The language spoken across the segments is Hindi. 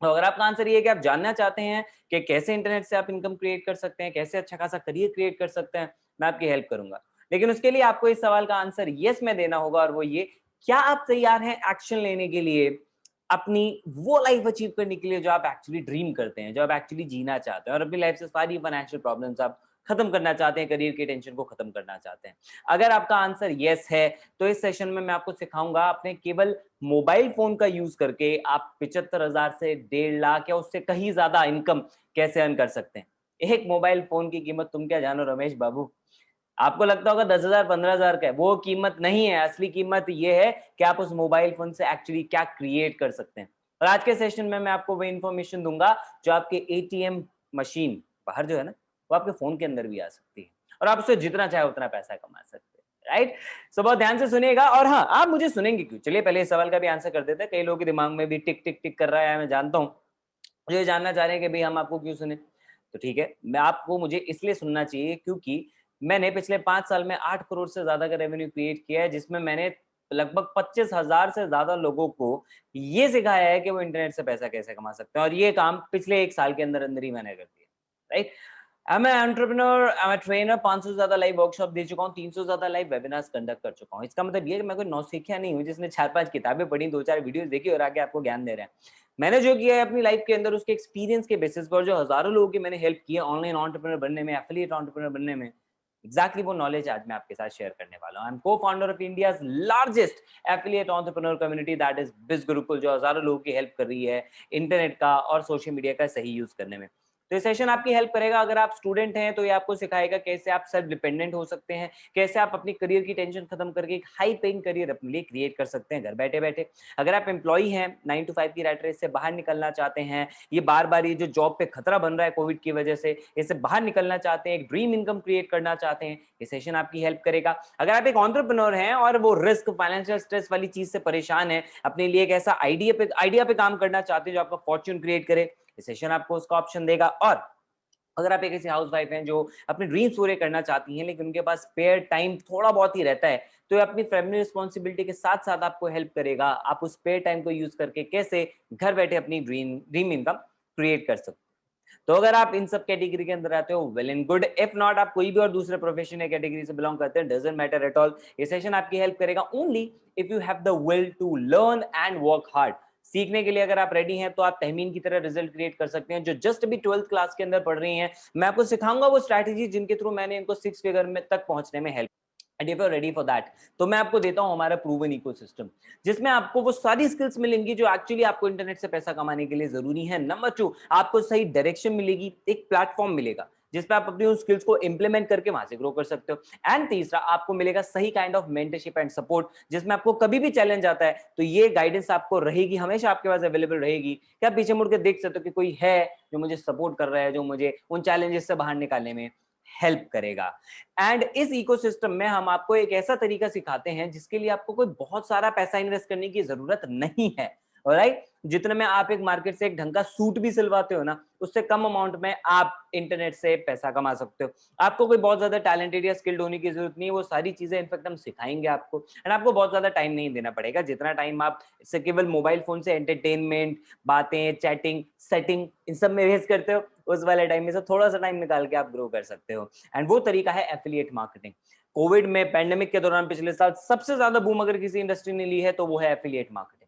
तो अगर आपका आंसर ये है कि आप जानना चाहते हैं कि कैसे इंटरनेट से आप इनकम क्रिएट कर सकते हैं, कैसे अच्छा खासा करियर क्रिएट कर सकते हैं, मैं आपकी हेल्प करूंगा। लेकिन उसके लिए आपको इस सवाल का आंसर यस में देना होगा, और वो ये, क्या आप तैयार हैं एक्शन लेने के लिए, अपनी वो लाइफ अचीव करने के लिए जो आप एक्चुअली ड्रीम करते हैं, जो आप एक्चुअली जीना चाहते हैं, और अपनी लाइफ से सारी फाइनेंशियल प्रॉब्लम्स आप खत्म करना चाहते हैं, करियर की टेंशन को खत्म करना चाहते हैं। अगर आपका आंसर यस है तो इस सेशन में मैं आपको सिखाऊंगा अपने केवल मोबाइल फोन का यूज करके आप 75,000 से 1.5 लाख या उससे कहीं ज्यादा इनकम कैसे अर्न कर सकते हैं। एक मोबाइल फोन की कीमत तुम क्या जानो रमेश बाबू। आपको लगता होगा 10,000 15,000 का है, वो कीमत नहीं है। असली कीमत ये है कि आप उस मोबाइल फोन से एक्चुअली क्या क्रिएट कर सकते हैं। और आज के सेशन में मैं आपको वो इन्फॉर्मेशन दूंगा जो आपके एटीएम मशीन बाहर जो है ना, वो आपके फोन के अंदर भी आ सकती है, और आप उससे जितना चाहे उतना पैसा कमा सकते हैं। राइट, सो बहुत ध्यान से सुनिएगा। और हाँ, आप मुझे सुनेंगे क्यों, चलिए पहले इस सवाल का भी आंसर कर देते हैं। कई लोगों के दिमाग में भी टिक टिक टिक कर रहा है, मैं जानता हूँ, मुझे ये जानना चाह रहे हैं कि भाई हम आपको क्यों सुने। तो ठीक है, मैं आपको मुझे इसलिए सुनना चाहिए क्योंकि मैंने पिछले 5 साल में 8 करोड़ से ज्यादा का रेवेन्यू क्रिएट किया है, जिसमें मैंने लगभग 25,000 से ज्यादा लोगों को ये सिखाया है कि वो इंटरनेट से पैसा कैसे कमा सकते हैं, और ये काम पिछले 1 साल के अंदर अंदर ही मैंने कर दिया। राइट, मैं एंटरप्रेन्योर, मैं ट्रेनर, 500 से ज्यादा लाइव वर्कशॉप दे चुका हूँ, 300 से ज्यादा लाइव वेबिनार्स कंडक्ट कर चुका हूँ। इसका मतलब ये कि मैं कोई नौसिखिया नहीं हूँ जिसने 4-5 किताबें पढ़ी, 2-4 वीडियोस देखी और आगे आपको ज्ञान दे रहे हैं। मैंने जो किया है अपनी लाइफ के अंदर, उसके एक्सपीरियंस के बेसिस पर, जो हजारों लोगों की मैंने हेल्प की है ऑनलाइन एंटरप्रेन्योर बनने में, एफिलिएट एंटरप्रेन्योर बनने में, एग्जैक्टली वो नॉलेज आज मैं आपके साथ शेयर करने वाला हूं। आई एम को founder of India's largest affiliate entrepreneur community, that is बिज गुरुकुल, जो हजारों लोगों की हेल्प कर रही है इंटरनेट का और सोशल मीडिया का सही यूज करने में। तो ये सेशन आपकी हेल्प करेगा। अगर आप स्टूडेंट हैं तो ये आपको सिखाएगा कैसे आप सेल्फ डिपेंडेंट हो सकते हैं, कैसे आप अपनी करियर की टेंशन खत्म करके एक हाई पेइंग करियर अपने लिए क्रिएट कर सकते हैं घर बैठे बैठे। अगर आप एम्प्लॉई हैं, 9 to 5 की रैट रेस से बाहर निकलना चाहते हैं, ये बार बार ये जो जॉब पे खतरा बन रहा है कोविड की वजह से, इससे बाहर निकलना चाहते हैं, एक ड्रीम इनकम क्रिएट करना चाहते हैं, ये सेशन आपकी हेल्प करेगा। अगर आप एक एंटरप्रेन्योर हैं और वो रिस्क, फाइनेंशियल स्ट्रेस वाली चीज से परेशान है, अपने लिए एक ऐसा आइडिया पे काम करना चाहते हैं जो आपका फॉर्च्यून क्रिएट करे, ये सेशन आपको उसका ऑप्शन देगा। और अगर आप एक ऐसी हाउस वाइफ हैं जो अपने ड्रीम्स पूरे करना चाहती हैं लेकिन उनके पास स्पेयर टाइम थोड़ा बहुत ही रहता है, तो ये अपनी फैमिली रिस्पॉन्सिबिलिटी के साथ साथ आपको हेल्प करेगा आप उस स्पेयर टाइम को यूज करके कैसे घर बैठे अपनी ड्रीम इनकम क्रिएट कर सकते हैं। तो अगर आप इन सब कैटेगरी के अंदर आते हो, well and good. If not, आप कोई भी और दूसरे प्रोफेशन या कैटेगरी से बिलोंग करते हैं, डजंट मैटर एट ऑल, ये सेशन आपकी हेल्प करेगा only if you have the will to learn and work hard. सीखने के लिए अगर आप रेडी हैं तो आप तहमीन की तरह रिजल्ट क्रिएट कर सकते हैं, जो जस्ट अभी 12th क्लास के अंदर पढ़ रही हैं। मैं आपको सिखाऊंगा वो स्ट्रैटेजी जिनके थ्रू मैंने इनको 6 फिगर में तक पहुंचने में help. And if you are ready for that, तो मैं आपको देता हूं हमारा प्रूवन इकोसिस्टम, जिसमें आपको वो सारी स्किल्स मिलेंगी जो एक्चुअली आपको इंटरनेट से पैसा कमाने के लिए जरूरी है। नंबर 2, आपको सही डायरेक्शन मिलेगी, एक प्लेटफॉर्म मिलेगा जिस पे आप अपनी उन स्किल्स को इंप्लीमेंट करके वहां से ग्रो कर सकते हो। एंड तीसरा, आपको मिलेगा सही kind of mentorship and support, जिसमें आपको कभी भी चैलेंज आता है तो ये गाइडेंस आपको रहेगी, हमेशा आपके पास अवेलेबल रहेगी कि आप पीछे मुड़ के देख सकते हो कि कोई है जो मुझे सपोर्ट कर रहा है, जो मुझे उन चैलेंजेस से बाहर निकालने में हेल्प करेगा। एंड इस इकोसिस्टम में हम आपको एक ऐसा तरीका सिखाते हैं जिसके लिए आपको कोई बहुत सारा पैसा इन्वेस्ट करने की जरूरत नहीं है। ऑलराइट, जितने में आप एक मार्केट से एक ढंग का सूट भी सिलवाते हो ना, उससे कम अमाउंट में आप इंटरनेट से पैसा कमा सकते हो। आपको कोई बहुत ज्यादा टैलेंटेड या स्किल्ड होने की जरूरत नहीं है, वो सारी चीजें इनफैक्ट हम सिखाएंगे आपको। एंड आपको बहुत ज्यादा टाइम नहीं देना पड़ेगा, जितना टाइम आप इससे केवल मोबाइल फोन से एंटरटेनमेंट, बातें, चैटिंग, सेटिंग, इन सब में वेस्ट करते हो, उस वाले टाइम में से थोड़ा सा टाइम निकाल के आप ग्रो कर सकते हो। एंड वो तरीका है एफिलिएट मार्केटिंग। कोविड में, पैंडेमिक के दौरान पिछले साल सबसे ज्यादा बूम अगर किसी इंडस्ट्री ने ली है तो वो है एफिलिएट मार्केटिंग।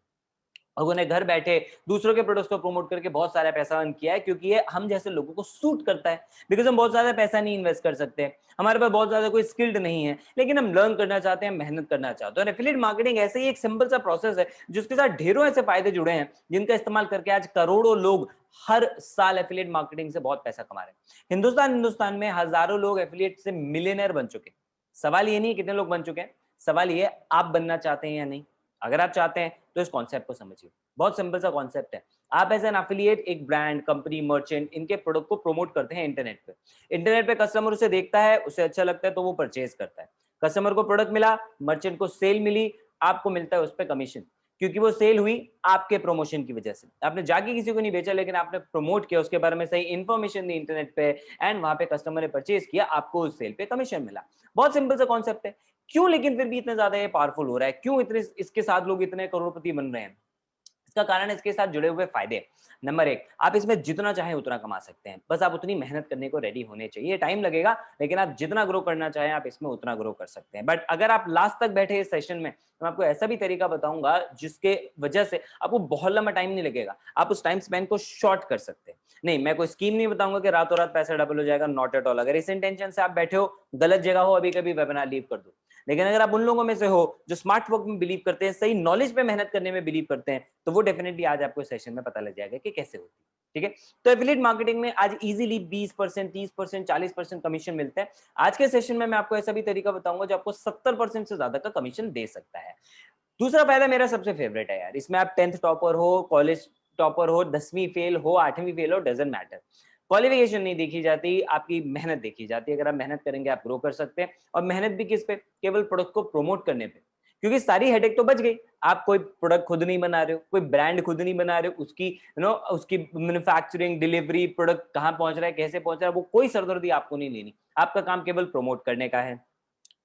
लोगों ने घर बैठे दूसरों के प्रोडक्ट्स को प्रमोट करके बहुत सारा पैसा अर्न किया है, क्योंकि ये हम जैसे लोगों को सूट करता है। बिकॉज हम बहुत ज्यादा पैसा नहीं इन्वेस्ट कर सकते, हमारे पास बहुत ज्यादा कोई स्किल्ड नहीं है, लेकिन हम लर्न करना चाहते हैं, मेहनत करना चाहते हैं। और एफिलिएट मार्केटिंग ऐसे ही एक सिंपल सा प्रोसेस है जिसके साथ ढेरों ऐसे फायदे जुड़े हैं, जिनका इस्तेमाल करके आज करोड़ों लोग हर साल एफिलिएट मार्केटिंग से बहुत पैसा कमा रहे हैं। हिंदुस्तान में हजारों लोग एफिलिएट से मिलियनर बन चुके हैं। सवाल ये नहीं है कितने लोग बन चुके हैं, सवाल ये है आप बनना चाहते हैं या नहीं। अगर आप चाहते हैं तो इस कॉन्सेप्ट को समझिए, बहुत सिंपल सा कॉन्सेप्ट है। आप एज एन एफिलिएट एक ब्रांड, कंपनी, मर्चेंट, इनके प्रोडक्ट को प्रमोट करते हैं इंटरनेट पे। इंटरनेट पे कस्टमर उसे देखता है, उसे अच्छा लगता है तो वो परचेज करता है। कस्टमर को प्रोडक्ट मिला, मर्चेंट को सेल मिली, आपको मिलता है उस पर कमीशन, क्योंकि वो सेल हुई आपके प्रमोशन की वजह से। आपने जाके किसी को नहीं बेचा, लेकिन आपने प्रमोट किया, उसके बारे में सही इंफॉर्मेशन दी इंटरनेट पे, एंड वहां पे कस्टमर ने परचेज किया, आपको उस सेल पे कमीशन मिला। बहुत सिंपल सा कॉन्सेप्ट है। क्यों लेकिन फिर भी इतना ज्यादा ये पावरफुल हो रहा है, क्यों इतने इसके साथ लोग इतने करोड़पति बन रहे हैं? इसका कारण इसके साथ जुड़े हुए फायदे। नंबर 1, आप इसमें जितना चाहें उतना कमा सकते हैं, बस आप उतनी मेहनत करने को रेडी होने चाहिए। टाइम लगेगा, लेकिन आप जितना ग्रो करना चाहें आप इसमें उतना ग्रो कर सकते हैं। बट अगर आप लास्ट तक बैठे इस सेशन में, तो मैं आपको ऐसा भी तरीका बताऊंगा जिसके वजह से आपको बहुत लंबा टाइम नहीं लगेगा, आप उस टाइम स्पेन को शॉर्ट कर सकते हैं। नहीं, मैं कोई स्कीम नहीं बताऊंगा कि रातों रात पैसा डबल हो जाएगा, नॉट एट ऑल। अगर इस इंटेंशन से आप बैठे हो, गलत जगह हो, अभी कभी वेबिनार लीव कर दो। लेकिन अगर आप उन लोगों में से हो जो स्मार्ट वर्क में बिलीव करते हैं, सही नॉलेज पे मेहनत करने में बिलीव करते हैं, तो वो डेफिनेटली आज आपको सेशन में पता लग जाएगा कि कैसे होती है। ठीक है, तो एफिलिएट मार्केटिंग में आज इजीली 20%, 30%, 40% कमीशन मिलते हैं। आज के सेशन में मैं आपको ऐसा भी तरीका बताऊंगा जो आपको 70% से ज्यादा का कमीशन दे सकता है। दूसरा फायदा मेरा सबसे फेवरेट है यार, इसमें आप 10th टॉपर हो, कॉलेज टॉपर हो, 10वीं फेल हो, 8वीं फेल हो, डजंट मैटर। क्वालिफिकेशन नहीं देखी जाती, आपकी मेहनत देखी जाती है। अगर आप मेहनत करेंगे आप ग्रो कर सकते हैं, और मेहनत भी किस पे? केवल प्रोडक्ट को प्रमोट करने पे, क्योंकि सारी हेडेक तो बच गई। आप कोई प्रोडक्ट खुद नहीं बना रहे हो, कोई ब्रांड खुद नहीं बना रहे हो, उसकी उसकी मैन्युफैक्चरिंग, डिलीवरी, प्रोडक्ट कहां पहुंच रहा है, कैसे पहुंच रहा है, वो कोई सरदर्दी आपको नहीं लेनी। आपका काम केवल प्रमोट करने का है,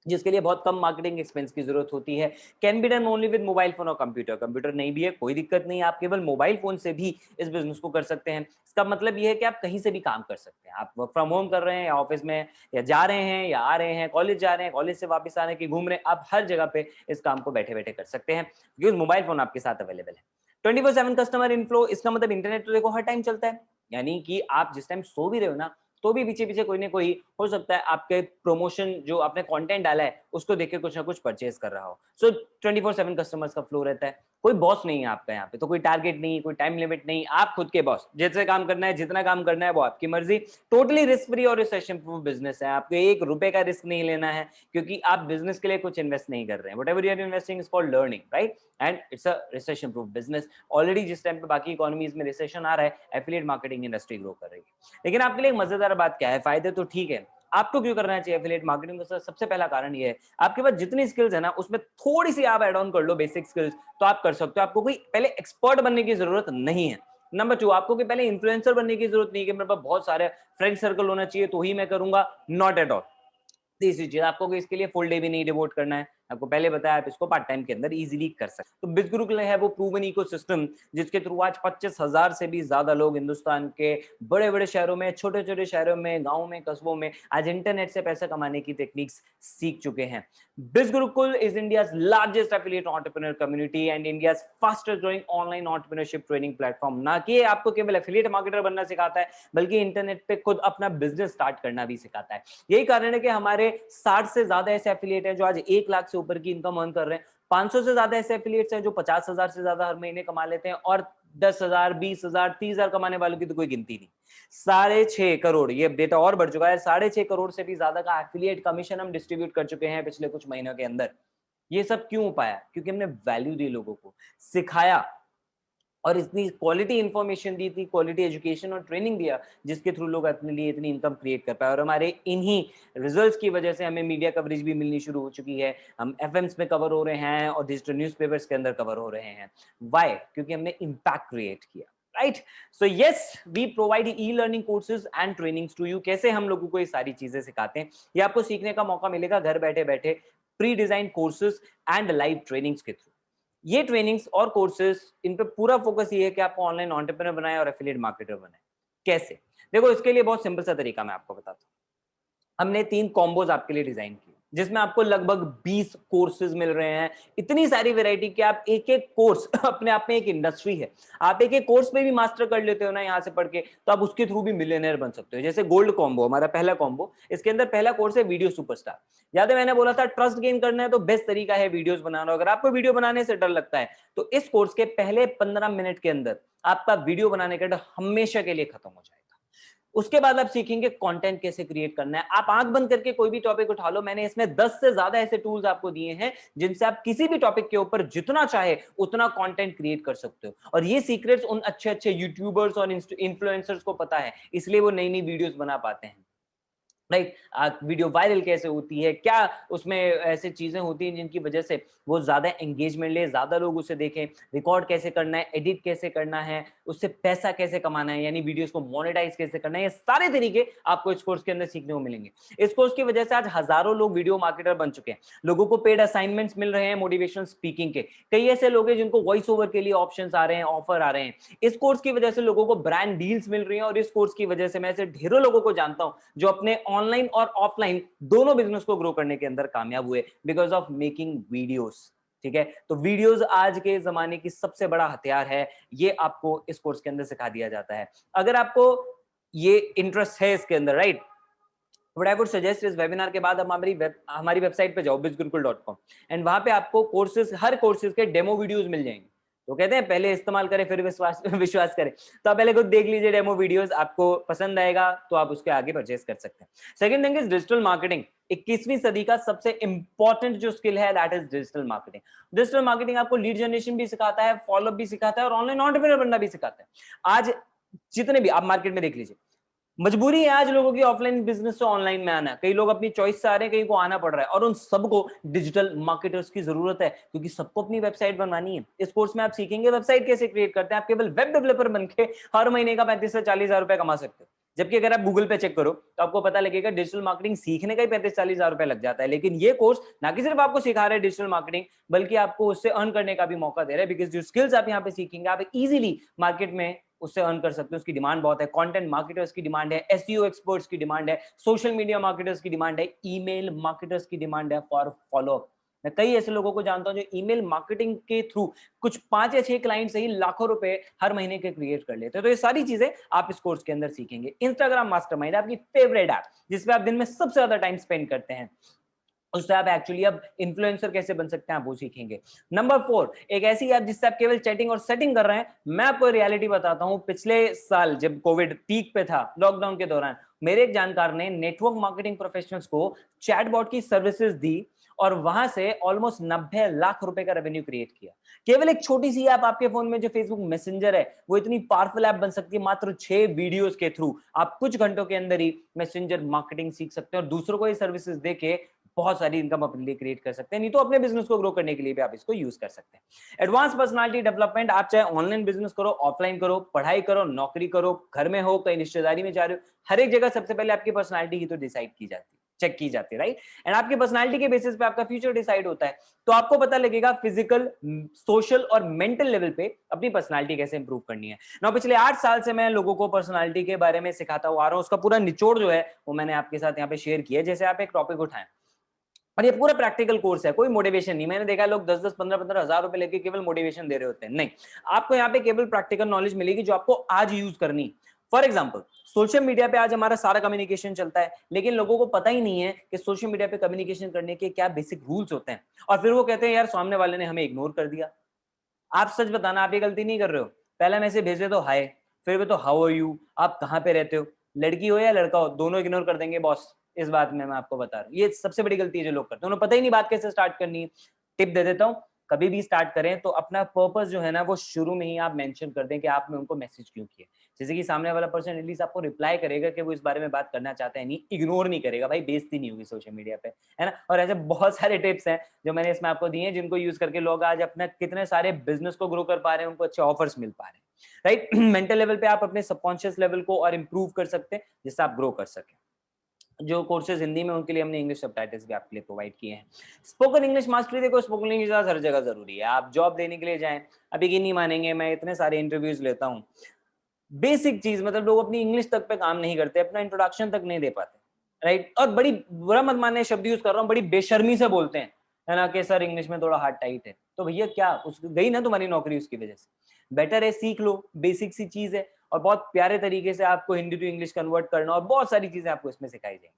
जिसके लिए बहुत कम मार्केटिंग एक्सपेंस की जरूरत होती है। Can be done only with mobile phone और कंप्यूटर। कंप्यूटर नहीं भी है कोई दिक्कत नहीं, आप केवल मोबाइल फोन से भी इस बिजनेस को कर सकते हैं। इसका मतलब ये है कि आप कहीं से भी काम कर सकते हैं। आप वर्क फ्रॉम होम कर रहे हैं, या ऑफिस में, या जा रहे हैं, या आ रहे हैं, कॉलेज जा रहे हैं, कॉलेज से वापस आ रहे हैं, कि घूम रहे हैं, आप हर जगह पे इस काम को बैठे बैठे कर सकते हैं, क्योंकि मोबाइल फोन आपके साथ अवेलेबल है। 24/7 कस्टमर इनफ्लो, इसका मतलब इंटरनेट तो देखो हर टाइम चलता है, यानी कि आप जिस टाइम सो भी रहे हो ना, तो भी पीछे पीछे कोई ना कोई हो सकता है आपके प्रमोशन जो आपने कंटेंट डाला है उसको देख के कुछ ना कुछ परचेज कर रहा हो। सो 24/7 कस्टमर्स का फ्लो रहता है। कोई बॉस नहीं है आपका यहाँ पे, तो कोई टारगेट नहीं, कोई टाइम लिमिट नहीं, आप खुद के बॉस। जैसे काम करना है, जितना काम करना है, वो आपकी मर्जी। टोटली रिस्क फ्री और रिसेशन प्रूफ बिजनेस है। आपको 1 रुपए का रिस्क नहीं लेना है, क्योंकि आप बिजनेस के लिए कुछ इन्वेस्ट नहीं कर रहे हैं। Whatever you are investing is called learning, right? And it's a recession proof business. Already जिस टाइम पे बाकी इकोनॉमीज में रिसेशन आ रहा है, एफिलिएट मार्केटिंग इंडस्ट्री ग्रो कर रही है। लेकिन आपके लिए एक मजेदार बात क्या है, फायदे तो ठीक है, आपको क्यों करना चाहिए एफिलिएट मार्केटिंग का? सबसे पहला कारण ये है, आपके पास जितनी स्किल्स है ना, उसमें थोड़ी सी आप ऐड ऑन कर लो बेसिक स्किल्स, तो आप कर सकते हो। आपको कोई पहले एक्सपर्ट बनने की जरूरत नहीं है। नंबर 2, आपको कोई पहले इन्फ्लुएंसर बनने की जरूरत नहीं है कि मेरे पास बहुत सारे फ्रेंड सर्कल होना चाहिए तो ही मैं करूंगा, नॉट एट ऑल। तीसरी चीज, आपको इसके लिए फुल डे भी नहीं डिवोट करना है। आपको पहले बताया, आप इसको पार्ट टाइम के अंदर इजीली कर सकते हैं। तो बिजगुरुकुल है वो प्रूवन इकोसिस्टम, जिसके थ्रू आज 25,000 से भी ज्यादा लोग हिंदुस्तान के बड़े बड़े शहरों में, छोटे छोटे शहरों में, गाँव में, कस्बों में आज इंटरनेट से पैसा कमाने की टेक्निक्स सीख चुके हैं। Bizgurukul is India's largest affiliate entrepreneur community and India's fastest growing online entrepreneurship training platform. ना कि आपको केवल एफिलिएट मार्केटर बनना सिखाता है, बल्कि इंटरनेट पे खुद अपना बिजनेस स्टार्ट करना भी सिखाता है। यही कारण है कि हमारे 60 से ज्यादा ऐसे एफिलिएट हैं जो आज 1 लाख से ऊपर की इनकम अर्न कर रहे हैं। 500 से ज्यादा ऐसे एफिलिएट्स हैं जो 50,000 से ज्यादा हर महीने कमा लेते हैं, और 10,000, 20,000, 30,000 कमाने वालों की तो कोई गिनती नहीं। 6.5 करोड़, ये डेटा और बढ़ चुका है, 6.5 करोड़ से भी ज्यादा का एफिलिएट कमीशन हम डिस्ट्रीब्यूट कर चुके हैं पिछले कुछ महीनों के अंदर। ये सब क्यों हो पाया? क्योंकि हमने वैल्यू दी, लोगों को सिखाया, और इतनी क्वालिटी इंफॉर्मेशन दी थी, क्वालिटी एजुकेशन और ट्रेनिंग दिया, जिसके थ्रू लोग अपने लिए इतनी इनकम क्रिएट कर पाए। और हमारे इन्हीं रिजल्ट्स की वजह से हमें मीडिया कवरेज भी मिलनी शुरू हो चुकी है। हम एफएम्स में कवर हो रहे हैं और डिजिटल न्यूज़पेपर्स के अंदर कवर हो रहे हैं। व्हाई? क्योंकि हमने इम्पैक्ट क्रिएट किया, right? So yes, we provide e learning courses and trainings to you. कैसे हम लोगों को ये सारी चीजें सिखाते हैं, ये आपको सीखने का मौका मिलेगा घर बैठे बैठे, pre design courses and live trainings के थ्रू। ये ट्रेनिंग्स और कोर्सेज, इन पे पूरा फोकस ये है कि आपको ऑनलाइन एंटरप्रेन्योर बनाए और एफिलिएट मार्केटर बनाए। कैसे? देखो, इसके लिए बहुत सिंपल सा तरीका मैं आपको बताता हूँ। हमने 3 कॉम्बोज आपके लिए डिजाइन किए, जिसमें आपको लगभग 20 कोर्सेज मिल रहे हैं। इतनी सारी वैरायटी कि आप एक एक कोर्स अपने आप में एक इंडस्ट्री है। आप एक एक कोर्स में भी मास्टर कर लेते हो ना यहाँ से पढ़ के, तो आप उसके थ्रू भी मिलियनर बन सकते हो। जैसे गोल्ड कॉम्बो, हमारा पहला कॉम्बो, इसके अंदर पहला कोर्स है वीडियो सुपरस्टार। याद है मैंने बोला था ट्रस्ट गेन करना है तो बेस्ट तरीका है वीडियोस बनाना। अगर आपको वीडियो बनाने से डर लगता है, तो इस कोर्स के पहले 15 मिनट के अंदर आपका वीडियो बनाने का डर हमेशा के लिए खत्म हो जाएगा। उसके बाद आप सीखेंगे कंटेंट कैसे क्रिएट करना है। आप आंख बंद करके कोई भी टॉपिक उठा लो, मैंने इसमें 10 से ज्यादा ऐसे टूल्स आपको दिए हैं जिनसे आप किसी भी टॉपिक के ऊपर जितना चाहे उतना कंटेंट क्रिएट कर सकते हो। और ये सीक्रेट्स उन अच्छे अच्छे यूट्यूबर्स और इन्फ्लुएंसर्स को पता है, इसलिए वो नई नई वीडियोस बना पाते हैं। राइट, वीडियो वायरल कैसे होती है, क्या उसमें ऐसे चीजें होती हैं जिनकी वजह से वो ज्यादा एंगेजमेंट ले, ज्यादा लोग उसे देखें, रिकॉर्ड कैसे करना है, एडिट कैसे करना है, उससे पैसा कैसे कमाना है, यानी वीडियोस को मोनेटाइज कैसे करना है, ये सारे तरीके आपको इस कोर्स के अंदर सीखने को मिलेंगे। इस कोर्स की वजह से आज हजारों लोग वीडियो मार्केटर बन चुके हैं, लोगों को पेड असाइनमेंट्स मिल रहे हैं मोटिवेशनल स्पीकिंग के, कई ऐसे लोग हैं जिनको वॉइस ओवर के लिए ऑप्शंस आ रहे हैं, ऑफर आ रहे हैं। इस कोर्स की वजह से लोगों को ब्रांड डील्स मिल रही हैं, और इस कोर्स की वजह से मैं ऐसे ढेरों लोगों को जानता हूं जो अपने ऑनलाइन और ऑफलाइन दोनों बिजनेस को ग्रो करने के अंदर कामयाब हुए बिकॉज ऑफ मेकिंग वीडियोस। ठीक है, तो वीडियोस आज के जमाने की सबसे बड़ा हथियार है, ये आपको इस कोर्स के अंदर सिखा दिया जाता है। अगर आपको ये इंटरेस्ट है इसके अंदर, right, what I would suggest इस वेबिनार के बाद हमारी वेबसाइट पे जाओ bizgurukul.com एंड वहां पे आपको कोर्सेज, हर कोर्सेज के डेमो वीडियोस मिल जाएंगे। तो कहते हैं पहले इस्तेमाल करें फिर विश्वास विश्वास करें, तो आप पहले खुद देख लीजिए डेमो वीडियोस, आपको पसंद आएगा तो आप उसके आगे परचेस कर सकते हैं। Second thing is digital marketing. 21वीं सदी का सबसे इंपॉर्टेंट जो स्किल है that is digital marketing. Digital marketing आपको लीड जनरेशन भी सिखाता है, फॉलोअप भी सिखाता है, और ऑनलाइन एंटरप्रेन्योर बनना भी सिखाता है। आज जितने भी आप मार्केट में देख लीजिए, मजबूरी है आज लोगों की ऑफलाइन बिजनेस से ऑनलाइन में आना, कई लोग अपनी चॉइस से आ रहे हैं, कहीं को आना पड़ रहा है, और उन सबको डिजिटल मार्केटर्स की जरूरत है, क्योंकि सबको अपनी वेबसाइट बनवानी है। इस कोर्स में आप सीखेंगे वेबसाइट कैसे क्रिएट करते हैं, आप केवल वेब डेवलपर बनके हर महीने का 35 से 40 हजार रुपए कमा सकते हो। जबकि अगर आप गूगल पे चेक करो तो आपको पता लगेगा डिजिटल मार्केटिंग सीखने का ही 35-40 हजार रुपए लग जाता है। लेकिन ये कोर्स ना कि सिर्फ आपको सिखा रहा है डिजिटल मार्केटिंग, बल्कि आपको उससे अर्न करने का भी मौका दे रहा है, बिकॉज जो स्किल्स आप यहाँ पे सीखेंगे आप इजीली मार्केट में उससे अर्न कर सकते हो। उसकी डिमांड बहुत है, कंटेंट मार्केटर्स की डिमांड है, एसईओ एक्सपर्ट्स की डिमांड है, सोशल मीडिया मार्केटर्स की डिमांड है, ईमेल मार्केटर्स की डिमांड है फॉर फॉलोअप। मैं कई ऐसे लोगों को जानता हूं जो ईमेल मार्केटिंग के थ्रू कुछ 5 या 6 क्लाइंट से ही लाखों रुपए हर महीने के क्रिएट कर लेते हैं। तो ये सारी चीजें आप इस कोर्स के अंदर सीखेंगे। इंस्टाग्राम मास्टरमाइंड, आपकी फेवरेट ऐप जिसपे आप दिन में सबसे ज्यादा टाइम स्पेंड करते हैं, उससे आप एक्चुअली अब इन्फ्लुएंसर कैसे बन सकते हैं आप वो सीखेंगे। नंबर 4, एक ऐसी ऐप जिससे आप केवल चैटिंग और सेटिंग कर रहे हैं। मैं आपको रियलिटी बताता हूं, पिछले साल जब कोविड पीक पे था, लॉकडाउन के दौरान, मेरे एक जानकार ने नेटवर्क मार्केटिंग प्रोफेशनल्स को चैटबॉट की सर्विसेज दी, और वहां से ऑलमोस्ट 90 लाख रुपए का रेवेन्यू क्रिएट किया। केवल एक छोटी सी ऐप आपके फोन में जो फेसबुक मैसेंजर है, वो इतनी पावरफुल ऐप बन सकती है। मात्र 6 वीडियोस के थ्रू आप कुछ घंटों के अंदर ही मैसेंजर मार्केटिंग सीख सकते हैं, और दूसरों को ये सर्विसेज देके बहुत सारी इनकम अपने लिए क्रिएट कर सकते हैं। नहीं तो अपने बिजनेस को ग्रो करने के लिए भी आप इसको यूज कर सकते हैं। एडवांस पर्सनालिटी डेवलपमेंट, आप चाहे ऑनलाइन बिजनेस करो, ऑफलाइन करो, पढ़ाई करो, नौकरी करो, घर में हो, कहीं रिश्तेदारी में जा रहे हो, हर एक जगह सबसे पहले आपकी पर्सनालिटी ही तो डिसाइड की जाती है, चेक की जाती है, राइट। एंड आपकी पर्सनालिटी के बेसिस पे आपका फ्यूचर डिसाइड होता है। तो आपको पता लगेगा फिजिकल, सोशल और मेंटल लेवल पे अपनी पर्सनालिटी कैसे इंप्रूव करनी है ना। पिछले 8 साल से मैं लोगों को पर्सनालिटी के बारे में सिखाता हुआ आ रहा हूं, उसका पूरा निचोड़ जो है वो मैंने आपके साथ यहाँ पे शेयर किया। जैसे आप एक टॉपिक उठाएं, और ये पूरा प्रैक्टिकल कोर्स है, कोई मोटिवेशन नहीं। मैंने देखा लोग 10-10, 15-15 हजार रुपए लेके केवल मोटिवेशन दे रहे होते हैं, नहीं। आपको यहाँ पे केवल प्रैक्टिकल नॉलेज मिलेगी जो आपको आज यूज करनी। फॉर एग्जाम्पल, सोशल मीडिया पे आज हमारा सारा कम्युनिकेशन चलता है, लेकिन लोगों को पता ही नहीं है कि सोशल मीडिया पे कम्युनिकेशन करने के क्या बेसिक रूल्स होते हैं, और फिर वो कहते हैं यार सामने वाले ने हमें इग्नोर कर दिया। आप सच बताना, आप ये गलती नहीं कर रहे हो? पहले मैसेज भेजे तो हाय, फिर भी तो हाउ आर यू, आप कहाँ पे रहते हो, लड़की हो या लड़का हो, दोनों इग्नोर कर देंगे बॉस। इस बात में मैं आपको बता रहा हूँ, ये सबसे बड़ी गलती है जो लोग करते हैं, उन्हें पता ही नहीं बात कैसे स्टार्ट करनी है। टिप दे देता हूँ, कभी भी स्टार्ट करें तो अपना पर्पस जो है ना वो शुरू में ही आप मेंशन कर दें कि आपने उनको मैसेज क्यों किया। जैसे कि सामने वाला पर्सन एटलीस्ट आपको रिप्लाई करेगा कि वो इस बारे में बात करना चाहता है, नहीं इग्नोर नहीं करेगा। भाई बेइज्जती नहीं होगी सोशल मीडिया पे, है ना। और ऐसे बहुत सारे टिप्स हैं जो मैंने इसमें आपको दिए हैं, जिनको यूज करके लोग आज अपना कितने सारे बिजनेस को ग्रो कर पा रहे हैं, उनको अच्छे ऑफर्स मिल पा रहे हैं, राइट। मेंटल लेवल पे आप अपने सबकॉन्शियस लेवल को और इंप्रूव कर सकते हैं, जिससे आप ग्रो कर सकें। जो कोर्सेज हिंदी में, उनके लिए हमने इंग्लिश सबटाइटल्स भी आपके लिए प्रोवाइड किए हैं। स्पोकन इंग्लिश मास्टरी, देखो स्पोकन इंग्लिश हर जगह जरूरी है। आप जॉब लेने के लिए जाएं, अब यकीन नहीं मानेंगे, मैं इतने सारे इंटरव्यूज लेता हूँ, बेसिक चीज मतलब लोग अपनी इंग्लिश तक पे काम नहीं करते, अपना इंट्रोडक्शन तक नहीं दे पाते, राइट। और बड़ी, बुरा मत मानने शब्द यूज कर रहा हूँ, बड़ी बेशर्मी से बोलते हैं, है ना, कि सर इंग्लिश में थोड़ा हार्ड टाइट है। तो भैया क्या उस गई ना तुम्हारी नौकरी उसकी वजह से? बेटर है सीख लो, बेसिक सी चीज है, और बहुत प्यारे तरीके से आपको हिंदी टू इंग्लिश कन्वर्ट करना, और बहुत सारी चीजें आपको इसमें सिखाई जाएंगी।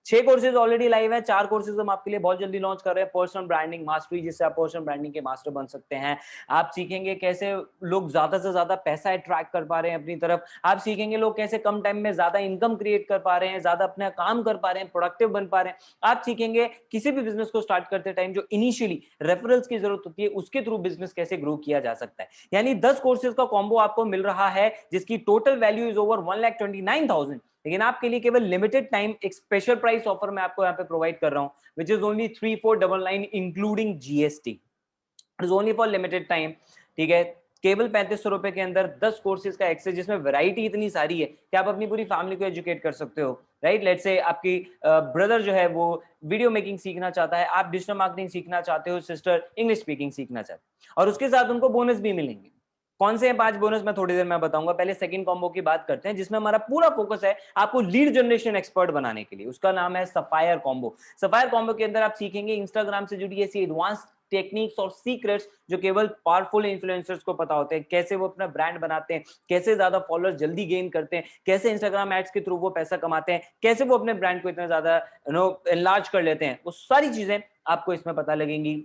6 कोर्सेज ऑलरेडी लाइव है, 4 कोर्सेज हम आपके लिए बहुत जल्दी लॉन्च कर रहे हैं। पर्सनल ब्रांडिंग मास्टरी, जिससे आप पर्सनल ब्रांडिंग के मास्टर बन सकते हैं। आप सीखेंगे कैसे लोग ज्यादा से ज्यादा पैसा अट्रैक्ट कर पा रहे हैं अपनी तरफ। आप सीखेंगे लोग कैसे कम टाइम में ज्यादा इनकम क्रिएट कर पा रहे हैं, ज्यादा अपना काम कर पा रहे हैं, प्रोडक्टिव बन पा रहे हैं। आप सीखेंगे किसी भी बिजनेस को स्टार्ट करते टाइम जो इनिशियली रेफरल्स की जरूरत होती है, उसके थ्रू बिजनेस कैसे ग्रो किया जा सकता है। यानी 10 कोर्सेज का कॉम्बो आपको मिल रहा है, जिसकी टोटल वैल्यू इज ओवर 1,29,000, लेकिन आपके लिए केवल लिमिटेड टाइम एक स्पेशल प्राइस ऑफर मैं आपको यहाँ पे प्रोवाइड कर रहा हूँ, which is only 3499 including GST. It is only for limited time, ठीक है। केवल 3500 रुपए के अंदर 10 कोर्सेज का एक्सेस, जिसमें वैरायटी इतनी सारी है कि आप अपनी पूरी फैमिली को एजुकेट कर सकते हो, राइट। लेट्स से आपकी ब्रदर जो है वो वीडियो मेकिंग सीखना चाहता है, आप डिजिटल मार्केटिंग सीखना चाहते हो, सिस्टर इंग्लिश स्पीकिंग सीखना चाहते हो, और उसके साथ उनको बोनस भी मिलेंगे। कौन से हैं 5 बोनस, मैं थोड़ी देर में बताऊंगा। पहले सेकंड कॉम्बो की बात करते हैं, जिसमें हमारा पूरा फोकस है आपको लीड जनरेशन एक्सपर्ट बनाने के लिए। उसका नाम है सफायर कॉम्बो। सफायर कॉम्बो के अंदर आप सीखेंगे इंस्टाग्राम से जुड़ी ऐसी एडवांस टेक्निक्स और सीक्रेट्स जो केवल पावरफुल इन्फ्लुएंसर्स को पता होते हैं, कैसे वो अपना ब्रांड बनाते हैं, कैसे ज्यादा फॉलोअर्स जल्दी गेन करते हैं, कैसे इंस्टाग्राम एड्स के थ्रू वो पैसा कमाते हैं, कैसे वो अपने ब्रांड को इतना ज्यादा एनलार्ज कर लेते हैं, वो सारी चीजें आपको इसमें पता लगेंगी।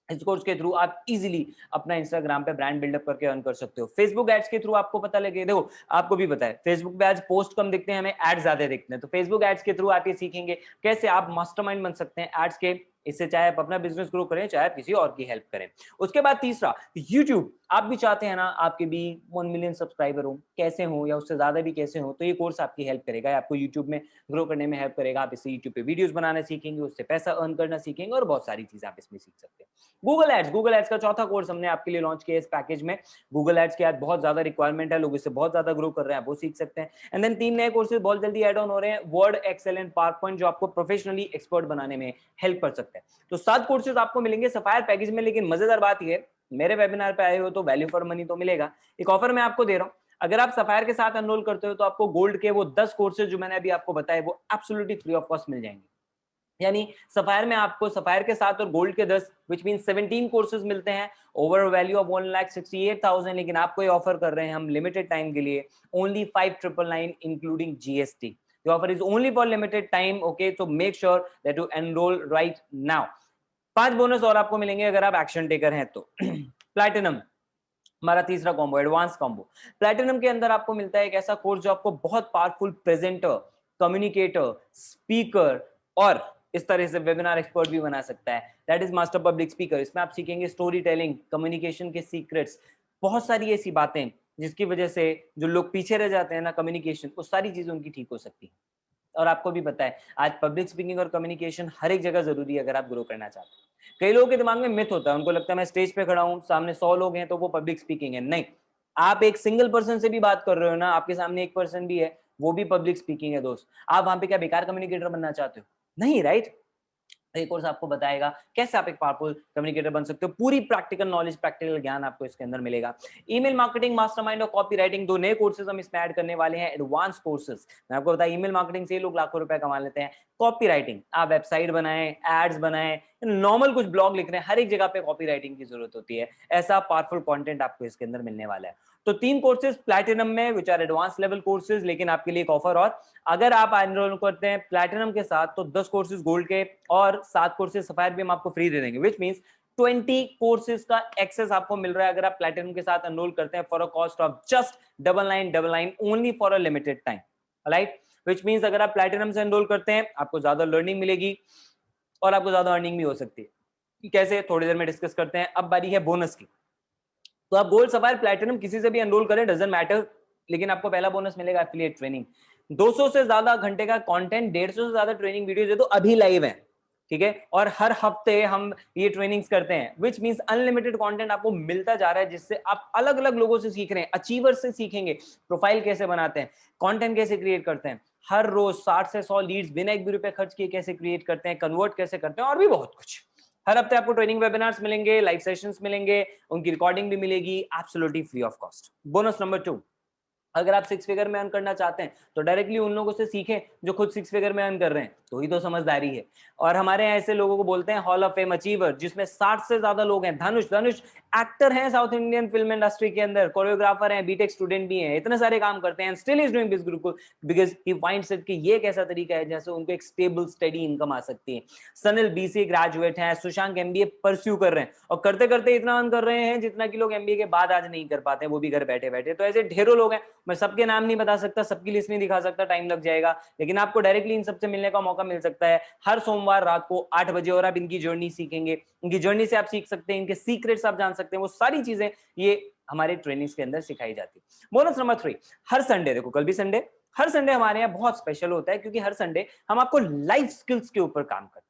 इस कोर्स के थ्रू आप इजीली अपना इंस्टाग्राम पे ब्रांड बिल्डअप करके अर्न कर सकते हो। फेसबुक एड्स के थ्रू आपको पता लगे, देखो आपको भी पता है फेसबुक पे आज पोस्ट कम दिखते हैं, हमें एड्स ज्यादा दिखते हैं, तो फेसबुक एड्स के थ्रू आप ये सीखेंगे कैसे आप मास्टरमाइंड बन सकते हैं एड्स के। इससे चाहे आप अपना बिजनेस ग्रो करें, चाहे आप किसी और की हेल्प करें। उसके बाद तीसरा, यूट्यूब। आप भी चाहते हैं ना आपके भी 1 मिलियन सब्सक्राइबर हो, कैसे हो या उससे ज्यादा भी कैसे हो, तो ये कोर्स आपकी हेल्प करेगा, आपको यूट्यूब में ग्रो करने में हेल्प करेगा। आप इससे यूट्यूब पे वीडियोस बनाना सीखेंगे, उससे पैसा अर्न करना सीखेंगे और बहुत सारी चीजें आप इसमें सीख सकते हैं। गूगल एड्स का चौथा कोर्स हमने आपके लिए लॉन्च किया इस पैकेज में। गूगल एड्स की आज बहुत ज्यादा रिक्वायरमेंट है, लोग इससे बहुत ज्यादा ग्रो कर रहे हैं, आप वो सीख सकते हैं। एंड देन 3 नए कोर्सेज बहुत जल्दी ऐड ऑन हो रहे हैं, Word, Excel and PowerPoint, जो आपको प्रोफेशनली एक्सपर्ट बनाने में हेल्प कर सकते हैं। तो 7 कोर्सेज आपको मिलेंगे सफायर पैकेज में। लेकिन मजेदार बात यह है, मेरे वेबिनार पे आए हो तो वैल्यू फॉर मनी तो मिलेगा। एक ऑफर मैं आपको दे रहा हूं, अगर आप सफायर के साथ एनरोल करते हो तो आपको गोल्ड के वो 10 कोर्सेज जो मैंने अभी आपको बताए वो एब्सोल्युटली फ्री ऑफ कॉस्ट मिल जाएंगे। यानी सफायर में आपको सफायर के साथ और गोल्ड के 10 विच मीन 17 कोर्सेज मिलते हैं ओवर वैल्यू ऑफ 1,68,000। लेकिन आपको ये ऑफर कर रहे हैं हम लिमिटेड टाइम के लिए, only 5,999 including GST. The offer is only for limited time, okay? So make sure that you enroll right now. 5 bonus और आपको मिलेंगे अगर आप एक्शन टेकर हैं तो। प्लैटिनम हमारा तीसरा कॉम्बो, एडवांस कॉम्बो। प्लैटिनम के अंदर आपको मिलता है एक ऐसा कोर्स जो आपको बहुत पावरफुल प्रेजेंटर, कम्युनिकेटर, स्पीकर और इस तरह से वेबिनार एक्सपर्ट भी बना सकता है। That is master public speaker. इसमें आप सीखेंगे स्टोरी टेलिंग, कम्युनिकेशन के सीक्रेट्स, बहुत सारी ऐसी बातें जिसकी वजह से जो लोग पीछे रह जाते हैं ना कम्युनिकेशन, वो सारी चीजें उनकी ठीक हो सकती है। और आपको भी पता है आज पब्लिक स्पीकिंग और कम्युनिकेशन हर एक जगह जरूरी है अगर आप ग्रो करना चाहते हैं। कई लोगों के दिमाग में मिथ होता है, उनको लगता है मैं स्टेज पे खड़ा हूं, सामने 100 लोग हैं तो वो पब्लिक स्पीकिंग है। नहीं, आप एक सिंगल पर्सन से भी बात कर रहे हो ना, आपके सामने एक पर्सन भी है, वो भी पब्लिक स्पीकिंग है दोस्त। आप वहां पे क्या बेकार कम्युनिकेटर बनना चाहते हो? नहीं, राइट। एक कोर्स आपको बताएगा कैसे आप एक पावरफुल कम्युनिकेटर बन सकते हो। पूरी प्रैक्टिकल नॉलेज, प्रैक्टिकल ज्ञान आपको इसके अंदर मिलेगा। ईमेल मार्केटिंग मास्टरमाइंड और कॉपी राइटिंग, 2 नए कोर्सेज हम इसमें ऐड करने वाले हैं, एडवांस कोर्सेज। मैं आपको बताया ईमेल मार्केटिंग से लोग लाखों रुपए कमा लेते हैं। कॉपी राइटिंग, आप वेबसाइट बनाएं, एड्स बनाएं, नॉर्मल कुछ ब्लॉग लिख रहे हैं, हर एक जगह पे कॉपी राइटिंग की जरूरत होती है। ऐसा पावरफुल कंटेंट आपको इसके अंदर मिलने वाला है। तो 3 कोर्सेज प्लैटिनम में which are advance level courses. लेकिन आपके लिए एक ऑफर और, अगर आप एनरोल करते हैं प्लैटिनम के साथ तो 10 कोर्सेज गोल्ड के और 7 कोर्सेज सफायर भी हम आपको फ्री दे देंगे, विच मींस 20 कोर्सेज का एक्सेस आपको मिल रहा है अगर आप प्लैटिनम के साथ एनरोल करते हैं for a cost of just 9999 only for a limited time, right. Which means अगर आप प्लैटिनम से एनरोल करते हैं आपको ज्यादा लर्निंग मिलेगी और आपको ज्यादा अर्निंग भी हो सकती है। कैसे, थोड़ी देर में डिस्कस करते हैं। अब बारी है बोनस की। तो आप गोल्ड, सफायर, प्लैटिनम किसी से भी एनरोल करें, डजंट मैटर, लेकिन आपको पहला बोनस मिलेगा एफिलिएट ट्रेनिंग। 200 से ज्यादा घंटे का कंटेंट, 150 से ज्यादा ट्रेनिंग वीडियोस है तो अभी लाइव है, ठीक है। और हर हफ्ते हम ये ट्रेनिंग्स करते हैं, विच मींस अनलिमिटेड कंटेंट आपको मिलता जा रहा है, जिससे आप अलग अलग लोगों से सीख रहे हैं, अचीवर्स से सीखेंगे प्रोफाइल कैसे बनाते हैं, कंटेंट कैसे क्रिएट करते हैं, हर रोज 60 से 100 लीड्स बिना एक भी रुपए खर्च किए कैसे क्रिएट करते हैं, कन्वर्ट कैसे करते हैं, और भी बहुत कुछ। हर हफ्ते आपको ट्रेनिंग वेबिनार्स मिलेंगे, लाइव सेशंस मिलेंगे, उनकी रिकॉर्डिंग भी मिलेगी absolutely free of cost. Bonus number 2, अगर आप 6 फिगर में अर्न करना चाहते हैं तो डायरेक्टली उन लोगों से सीखें जो खुद 6 फिगर में अर्न कर रहे हैं, तो ही तो समझदारी है। और हमारे यहाँ ऐसे लोगों को बोलते हैं हॉल ऑफ फेम अचीवर, जिसमें 60 से ज्यादा लोग हैं। धनुष एक्टर हैं साउथ इंडियन फिल्म इंडस्ट्री के अंदर, कोरियोग्राफर हैं, बीटेक स्टूडेंट भी हैं, इतने सारे काम करते हैं, still is doing business because he finds it कि ये एक ऐसा तरीका है जैसे उनको एक स्टेबल स्टडी इनकम आ सकती है। सनिल बीसीए ग्रेजुएट हैं, सुशांक एमबीए परस्यू कर रहे हैं और करते करते इतना अर्न कर रहे हैं जितना कि लोग एमबीए के बाद आज नहीं कर पाते हैं, वो भी घर बैठे बैठे। तो ऐसे ढेरों लोग हैं, मैं सबके नाम नहीं बता सकता, सबकी लिस्ट नहीं दिखा सकता, टाइम लग जाएगा, लेकिन आपको डायरेक्टली इन सबसे मिलने का मौका मिल सकता है हर सोमवार रात को 8 बजे। और आप इनकी जर्नी सीखेंगे, इनकी जर्नी से आप सीख सकते हैं, इनके सीक्रेट्स आप जान सकते हैं, वो सारी चीजें ये हमारे ट्रेनिंग्स के अंदर सिखाई जाती है। बोनस नंबर 3, हर संडे, देखो कल भी संडे, हर संडे हमारे यहाँ बहुत स्पेशल होता है क्योंकि हर संडे हम आपको लाइफ स्किल्स के ऊपर काम करते हैं,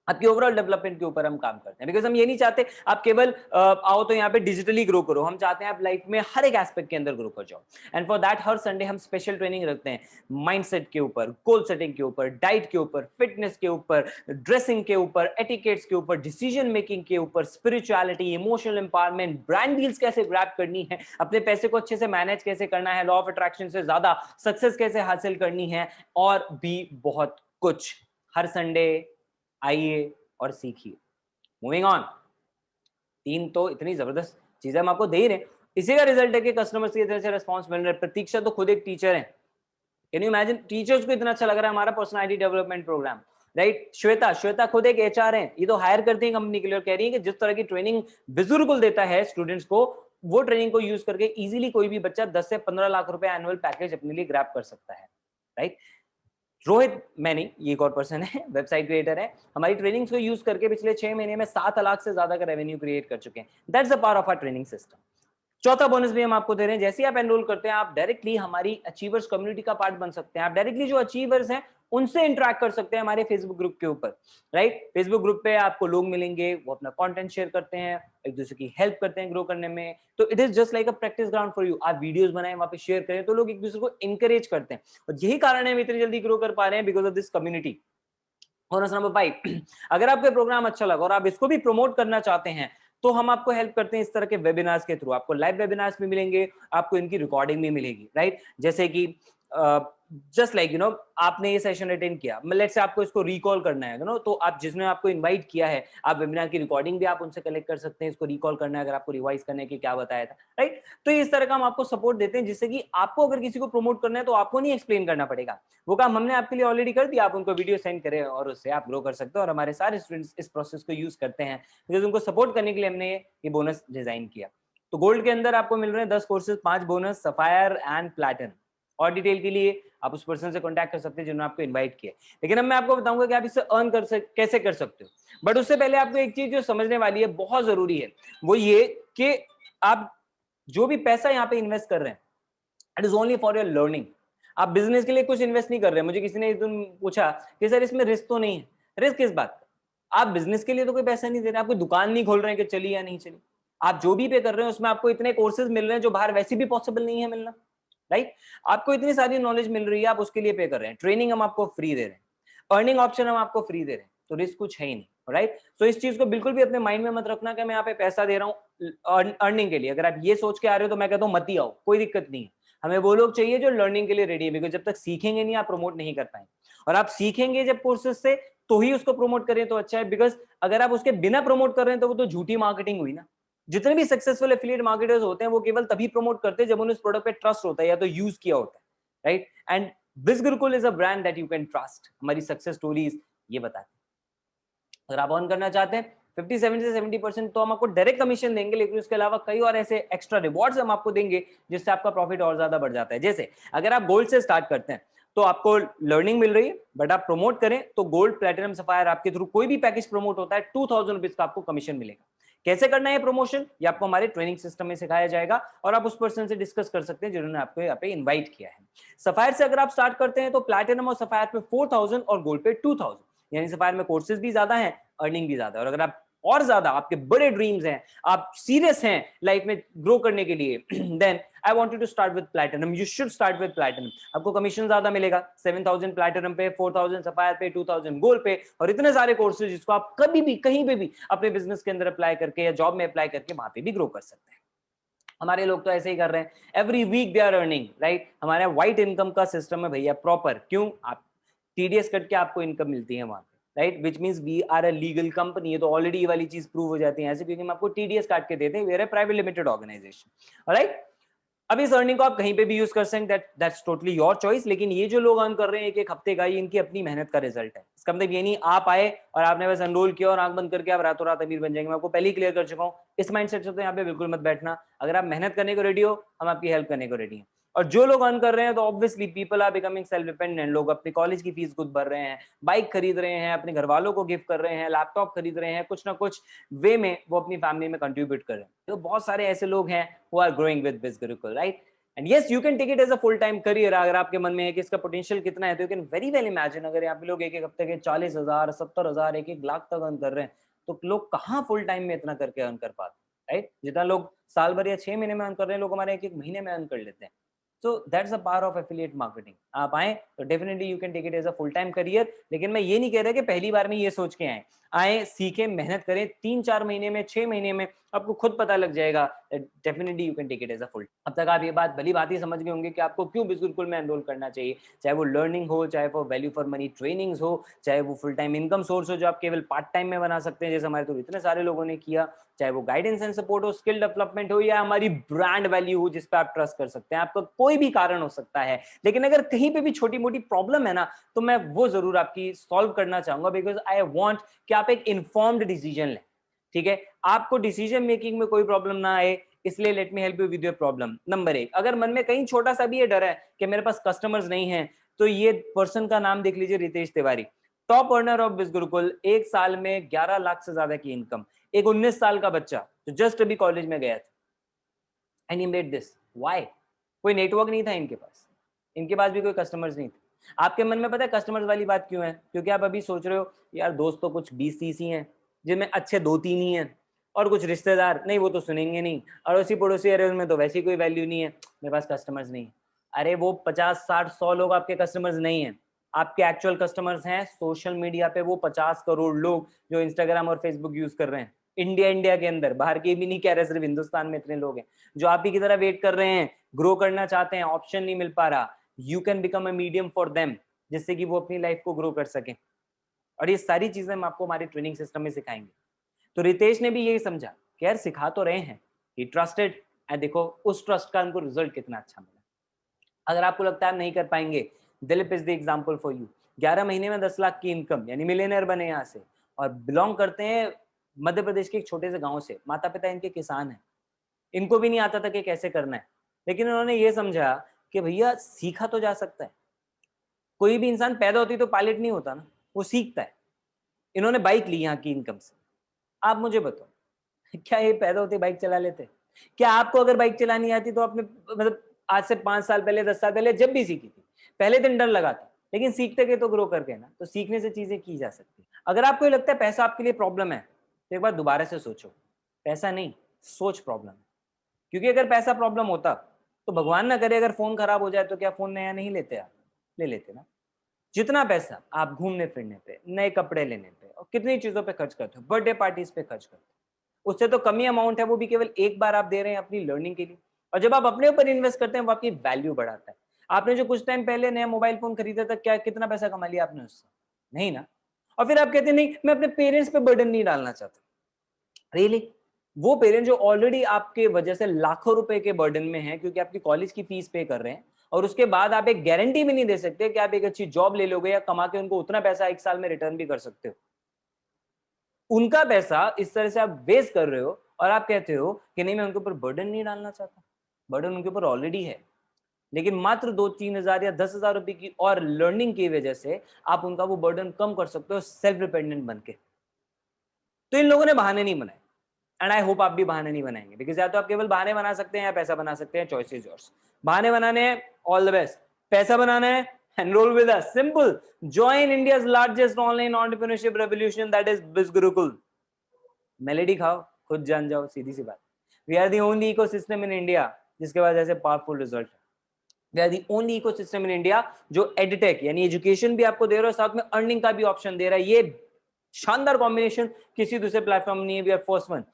आपकी ओवरऑल डेवलपमेंट के ऊपर हम काम करते हैं। बिकॉज हम ये नहीं चाहते आप केवल आओ तो यहाँ पे डिजिटली ग्रो करो, हम चाहते हैं आप लाइफ में हर एक एस्पेक्ट के अंदर ग्रो कर जाओ। And for that her Sunday हम स्पेशल ट्रेनिंग रखते हैं, माइंडसेट के ऊपर, गोल सेटिंग के ऊपर, डाइट के ऊपर, फिटनेस के ऊपर, ड्रेसिंग के ऊपर, एटिकेट्स के ऊपर, डिसीजन मेकिंग के ऊपर, spirituality, emotional empowerment, brand deals कैसे ग्रैब करनी है, अपने पैसे को अच्छे से मैनेज कैसे करना है, लॉ ऑफ अट्रैक्शन से ज्यादा सक्सेस कैसे हासिल करनी है, और भी बहुत कुछ। हर संडे आइए और सीखिए। मूविंग ऑन, 3 तो इतनी जबरदस्त चीजें हम आपको दे ही रहे हैं, इसी का रिजल्ट है कि कस्टमर्स की तरफ से रिस्पांस मिल रहा है। प्रतीक्षा तो खुद एक टीचर है, कैन यू इमेजिन, टीचर्स को इतना अच्छा लग रहा है हमारा personality development program, right. Shweta खुद एक एचआर है, ये तो हायर करती है कंपनी के लिए और कह रही है कि जिस तरह की ट्रेनिंग बिजुर्गुल देता है स्टूडेंट्स को, वो ट्रेनिंग को यूज करके इजीली कोई भी बच्चा 10 से 15 लाख रुपए एनुअल पैकेज अपने लिए ग्रैब कर सकता है, राइट। रोहित मैनी, ये एक और पर्सन है, वेबसाइट क्रिएटर है, हमारी ट्रेनिंग्स को यूज करके पिछले 6 महीने में 7 लाख से ज्यादा का रेवेन्यू क्रिएट कर चुके हैं। That's the power of our training system. चौथा बोनस भी हम आपको दे रहे हैं, जैसे ही आप एनरोल करते हैं आप डायरेक्टली हमारी अचीवर्स कम्युनिटी का पार्ट बन सकते हैं। आप डायरेक्टली जो अचीवर्स हैं उनसे इंटरेक्ट कर सकते हैं हमारे फेसबुक ग्रुप के ऊपर, राइट। फेसबुक ग्रुप पे आपको लोग मिलेंगे, वो अपना कंटेंट शेयर करते हैं, एक दूसरे की हेल्प करते हैं ग्रो करने में। तो it is just like a practice ground for you. आप वीडियोस बनाएं, वहां पे शेयर करें, तो लोग एक दूसरे को इंकरेज करते हैं, और यही कारण है हम इतनी जल्दी ग्रो कर पा रहे हैं, because of this community. Bonus number 5, अगर आपको प्रोग्राम अच्छा लगा और आप इसको भी प्रमोट करना चाहते हैं, तो हम आपको हेल्प करते हैं इस तरह के वेबिनार्स के थ्रू। आपको लाइव वेबिनार्स भी मिलेंगे, आपको इनकी रिकॉर्डिंग भी मिलेगी, राइट। जैसे कि जस्ट लाइक यू नो, आपने ये सेशन अटेंड किया, लेट्स से आपको इसको रिकॉल करना है, तो आप जिसने आपको इनवाइट किया है, आप वेबिनार की रिकॉर्डिंग भी आप उनसे कलेक्ट कर सकते हैं, इसको रिकॉल करना है अगर आपको रिवाइज करने के क्या बताया था, राइट। तो इस तरह का हम आपको सपोर्ट देते हैं, जिससे कि आपको अगर किसी को प्रमोट करना है तो आपको नहीं एक्सप्लेन करना पड़ेगा, वो काम हमने आपके लिए ऑलरेडी कर दिया। आप उनको वीडियो सेंड करें और उससे आप ग्रो कर सकते हो, और हमारे सारे स्टूडेंट्स इस प्रोसेस को यूज करते हैं, बिकॉज उनको सपोर्ट करने के लिए हमने ये बोनस डिजाइन किया। तो गोल्ड के अंदर आपको मिल रहे हैं 10 courses, 5 bonus, sapphire and platinum. और डिटेल के लिए आप उस पर्सन से कांटेक्ट कर सकते हैं जिन्होंने आपको इनवाइट किया। लेकिन अब मैं आपको बताऊंगा कि आप इससे अर्न कैसे कर सकते हो। बट उससे पहले आपको एक चीज जो समझने वाली है, बहुत जरूरी है, वो ये कि आप जो भी पैसा यहाँ पे इन्वेस्ट कर रहे हैं, it is only for your learning. आप बिजनेस के लिए कुछ इन्वेस्ट नहीं कर रहे हैं। मुझे किसी ने एक दिन पूछा कि सर इसमें रिस्क तो नहीं है। रिस्क किस बात का? आप बिजनेस के लिए तो कोई पैसा नहीं दे रहे, आप कोई दुकान नहीं खोल रहे हैं कि चली या नहीं चली। आप जो भी पे कर रहे हैं उसमें आपको इतने कोर्सेज मिल रहे हैं जो बाहर वैसे भी पॉसिबल नहीं है मिलना, राइट। आपको इतनी सारी नॉलेज मिल रही है, आप उसके लिए पे कर रहे हैं। ट्रेनिंग हम आपको फ्री दे रहे हैं, अर्निंग ऑप्शन हम आपको फ्री दे रहे हैं, तो रिस्क कुछ है ही नहीं, राइट। तो इस चीज को बिल्कुल भी अपने माइंड में मत रखना कि मैं यहाँ पे पैसा दे रहा हूँ अर्निंग के लिए। अगर आप ये सोच के आ रहे हो तो मैं कहता हूँ मत ही आओ, कोई दिक्कत नहीं है। हमें वो लोग चाहिए जो लर्निंग के लिए रेडी है, बिकॉज जब तक सीखेंगे नहीं आप प्रमोट नहीं कर पाएंगे। और आप सीखेंगे जब कोर्सेज से तो ही उसको प्रमोट करें तो अच्छा है, बिकॉज अगर आप उसके बिना प्रमोट कर रहे हैं तो वो तो झूठी मार्केटिंग हुई ना। जितने भी सक्सेसफुल एफिलिएट मार्केटर्स होते हैं वो केवल तभी प्रमोट करते हैं जब उन्हें उस प्रोडक्ट पे ट्रस्ट होता है या तो यूज किया होता है, राइट। एंड बिज Gurukul is a brand that you can trust. हमारी सक्सेस स्टोरीज ये बताते हैं। अगर आप अर्न करना चाहते हैं 57 से 70% तो हम आपको डायरेक्ट कमीशन देंगे, लेकिन उसके अलावा कई और ऐसे एक्स्ट्रा रिवॉर्ड्स हम आपको देंगे जिससे आपका प्रॉफिट और ज्यादा बढ़ जाता है। जैसे अगर आप गोल्ड से स्टार्ट करते हैं तो आपको लर्निंग मिल रही है, बट आप प्रमोट करें तो गोल्ड, प्लेटिनम, सफायर आपके थ्रू कोई भी पैकेज प्रमोट होता है 2000 रुपीज का आपको कमीशन मिलेगा। कैसे करना है प्रमोशन, ये आपको हमारे ट्रेनिंग सिस्टम में सिखाया जाएगा, और आप उस पर्सन से डिस्कस कर सकते हैं जिन्होंने आपको यहाँ पे इनवाइट किया है। सफायर से अगर आप स्टार्ट करते हैं तो प्लैटिनम और सफायर पे 4000 और गोल्ड पे 2000, यानी सफायर में कोर्सेज भी ज्यादा है, अर्निंग भी ज्यादा है। और अगर आप और ज्यादा आपके बड़े ड्रीम्स हैं, आप सीरियस हैं लाइफ में ग्रो करने के लिए, then I want you to start with platinum. You should start with platinum. आपको कमीशन ज्यादा मिलेगा, 7000 प्लैटिनम पे, 4000 सफायर पे, 2000 गोल्ड पे, और इतने सारे कोर्सेज जिसको आप कभी भी कहीं पे भी अपने बिजनेस के अंदर अप्लाई करके या जॉब में अप्लाई करके वहां पे भी ग्रो कर सकते हैं। हमारे लोग तो ऐसे ही कर रहे हैं, every week they are earning, right. हमारे व्हाइट इनकम का सिस्टम है भैया प्रॉपर। क्यों? आप टीडीएस कट के आपको इनकम मिलती है वहां पे, right, which means we are a legal company. ये तो ऑलरेडी ये वाली चीज प्रूव हो जाती है ऐसे, क्योंकि हम आपको टीडीएस काट के देते हैं, we are a private limited organization, right. अब इस अर्निंग को आप कहीं पे भी यूज कर सकते हैं, दैट्स टोटली योर चॉइस। लेकिन ये जो लोग अर्न कर रहे हैं एक हफ्ते का, ये इनकी अपनी मेहनत का रिजल्ट है। इसका मतलब ये नहीं आप आए और आपने बस एनरोल किया और आंख बंद करके आप रातों रात अमीर बन जाएंगे। मैं आपको पहले ही क्लियर कर चुका हूँ, इस माइंडसेट से तो यहाँ पे बिल्कुल मत बैठना। अगर आप मेहनत करने को रेडी हो, हम आपकी हेल्प करने को रेडी हैं। और जो लोग अर्न कर रहे हैं तो obviously people are becoming self dependent. लोग अपनी कॉलेज की फीस खुद भर रहे हैं, बाइक खरीद रहे हैं, अपने घर वालों को गिफ्ट कर रहे हैं, लैपटॉप खरीद रहे हैं, कुछ ना कुछ वे में वो अपनी फैमिली में कंट्रीब्यूट कर रहे हैं। तो बहुत सारे ऐसे लोग हैं who are growing with Biz Gurukul, right? And yes, you can take it as a full time career. अगर आपके मन में है कि इसका पोटेंशियल कितना है, तो you can very well imagine, अगर यहाँ पे लोग एक एक हफ्ते के 40,000, 70,000, 1-1 लाख तक अर्न कर रहे हैं, तो लोग कहाँ फुल टाइम में इतना करके अर्न कर पाते हैं, राइट? जितना लोग साल भर या 6 महीने में अर्न कर रहे हैं, लोग हमारे 1-1 महीने में अर्न कर लेते हैं। So that's the power of affiliate marketing. आप आए तो definitely you can take it as a full time career. लेकिन मैं ये नहीं कह रहा कि पहली बार में ये सोच के आए, सीखें, मेहनत करें, 3-4 महीने में, 6 महीने में आपको खुद पता लग जाएगा। Definitely you can take it as a full. अब तक आप ये बात भली बात ही समझ गए होंगे कि आपको क्यों बिज गुरुकुल में एनरोल करना चाहिए। चाहे वो लर्निंग हो, चाहे वो वैल्यू फॉर मनी ट्रेनिंग्स हो, चाहे वो फुल टाइम इनकम सोर्स हो जो आप केवल पार्ट टाइम में बना सकते हैं, जैसे हमारे तो इतने सारे लोगों ने किया, चाहे वो गाइडेंस एंड सपोर्ट हो, स्किल डेवलपमेंट हो, या हमारी ब्रांड वैल्यू हो जिस पे आप ट्रस्ट कर सकते हैं। आपका कोई भी कारण हो सकता है, लेकिन अगर कहीं पे भी छोटी मोटी प्रॉब्लम है ना, तो मैं वो जरूर आपकी सॉल्व करना चाहूंगा, बिकॉज आई वांट कि आप एक इन्फॉर्म्ड डिसीजन लें। ठीक है, आपको डिसीजन मेकिंग में कोई प्रॉब्लम ना आए, इसलिए let me help you with your problem. Number 1, अगर मन में कहीं छोटा सा भी ये डर है कि मेरे पास कस्टमर्स नहीं है, तो ये पर्सन का नाम देख लीजिए, Ritesh Tiwari, top earner of Biz Gurukul, एक साल में 11 लाख से ज्यादा की इनकम। एक 19 साल का बच्चा जो जस्ट अभी कॉलेज में गया था, and he made this. Why? कोई नेटवर्क नहीं था इनके पास, इनके पास भी कोई कस्टमर्स नहीं थे। आपके मन में पता है कस्टमर्स वाली बात क्यों है? क्योंकि आप अभी सोच रहे हो यार दोस्त तो कुछ 20-30 ही हैं, जिनमें अच्छे 2-3 ही हैं, और कुछ रिश्तेदार नहीं, वो तो सुनेंगे नहीं, अड़ोसी पड़ोसी, अरे उनमें तो वैसी कोई वैल्यू नहीं है, मेरे पास कस्टमर्स नहीं है। अरे वो 50-60-100 लोग आपके कस्टमर्स नहीं है, आपके एक्चुअल कस्टमर्स हैं सोशल मीडिया पे वो 50 करोड़ लोग जो इंस्टाग्राम और फेसबुक यूज कर रहे हैं। इंडिया के अंदर, बाहर के भी नहीं कह रहे, सिर्फ हिंदुस्तान में इतने लोग हैं जो आप ही की तरह वेट कर रहे हैं, ग्रो करना चाहते हैं, ऑप्शन नहीं मिल पा रहा। You can become a medium for them, जिससे कि वो अपनी लाइफ को ग्रो कर सकें। और ये सारी चीजें हम आपको हमारे ट्रेनिंग सिस्टम में सिखाएंगे। तो रितेश ने भी यही समझा कि यार सिखा तो रहे हैं, ही ट्रस्टेड, एंड देखो उस ट्रस्ट का उनको रिजल्ट कितना अच्छा मिला। अगर आपको लगता है आप नहीं कर पाएंगे, Dilip is the example for you. 11 महीने में 10 लाख की इनकम, यानी मिलियनर बने यहाँ से, और बिलोंग करते हैं मध्य प्रदेश के एक छोटे से गांव से। माता पिता इनके किसान हैं, इनको भी नहीं आता था कि कैसे करना है, लेकिन उन्होंने ये समझा कि भैया सीखा तो जा सकता है। कोई भी इंसान पैदा होती तो पायलट नहीं होता ना, वो सीखता है। इन्होंने बाइक ली यहाँ की इनकम से। आप मुझे बताओ, क्या ये पैदा होते बाइक चला लेते? क्या आपको अगर बाइक चलानी आती तो आपने मतलब आज से 5 साल पहले, 10 साल पहले जब भी सीखी थी, पहले दिन डर लगा था, लेकिन सीखते गए तो ग्रो करके ना। तो सीखने से चीजें की जा सकती है। अगर आपको ये लगता है पैसा आपके लिए प्रॉब्लम है, तो एक बार दोबारा से सोचो, पैसा नहीं, सोच प्रॉब्लम है। क्योंकि अगर पैसा प्रॉब्लम होता तो भगवान ना करे अगर फोन खराब हो जाए तो क्या फोन नया नहीं लेते? आप ले लेते ना। जितना पैसा आप घूमने फिरने पे, नए कपड़े लेने पे और कितनी चीजों पे खर्च करते हो, बर्थडे पार्टीज पे खर्च करते हो, उससे तो कम ही अमाउंट है, वो भी केवल एक बार आप दे रहे हैं अपनी लर्निंग के लिए। और जब आप अपने ऊपर इन्वेस्ट करते हैं, वो आपकी वैल्यू बढ़ाता है। आपने जो कुछ टाइम पहले नया मोबाइल फोन खरीदा था, क्या कितना पैसा कमा लिया आपने उससे? नहीं ना। और फिर आप कहते हैं नहीं, मैं अपने पेरेंट्स पे बर्डन नहीं डालना चाहता। रियली? वो पेरेंट जो ऑलरेडी आपके वजह से लाखों रुपए के बर्डन में है, क्योंकि आपकी कॉलेज की फीस पे कर रहे हैं, और उसके बाद आप एक गारंटी भी नहीं दे सकते कि आप एक अच्छी जॉब ले लोगे या कमा के उनको उतना पैसा 1 साल में रिटर्न भी कर सकते हो। उनका पैसा इस तरह से आप वेस्ट कर रहे हो, और आप कहते हो कि नहीं मैं उनके ऊपर बर्डन नहीं डालना चाहता। बर्डन उनके ऊपर ऑलरेडी है, लेकिन मात्र 2-3 हजार या 10,000 रुपए की और लर्निंग की वजह से आप उनका वो बर्डन कम कर सकते हो, सेल्फ डिपेंडेंट बन के। तो इन लोगों ने बहाने नहीं बनाए, एंड आई होप आप भी बहाने नहीं बनाएंगे, बिकॉज या तो आप केवल बहाने बना सकते हैं या पैसा बना सकते हैं, चॉइस इज योर्स। बहाने बनाने हैं, ऑल द बेस्ट। पैसा बनाना है, enrol with us, simple. Join India's largest online entrepreneurship revolution, that is बिज गुरुकुल। मेलेडी खाओ, खुद जान जाओ, सीधी सी बात। We are the only ecosystem in India जिसके पास ऐसे पावरफुल रिजल्ट है। We are the only ecosystem in India जो एडटेक यानी एजुकेशन भी आपको दे रहा है, साथ में अर्निंग का भी ऑप्शन दे रहा है। ये शानदार कॉम्बिनेशन किसी दूसरे प्लेटफॉर्म नहीं है, वी आर फर्स्ट वन।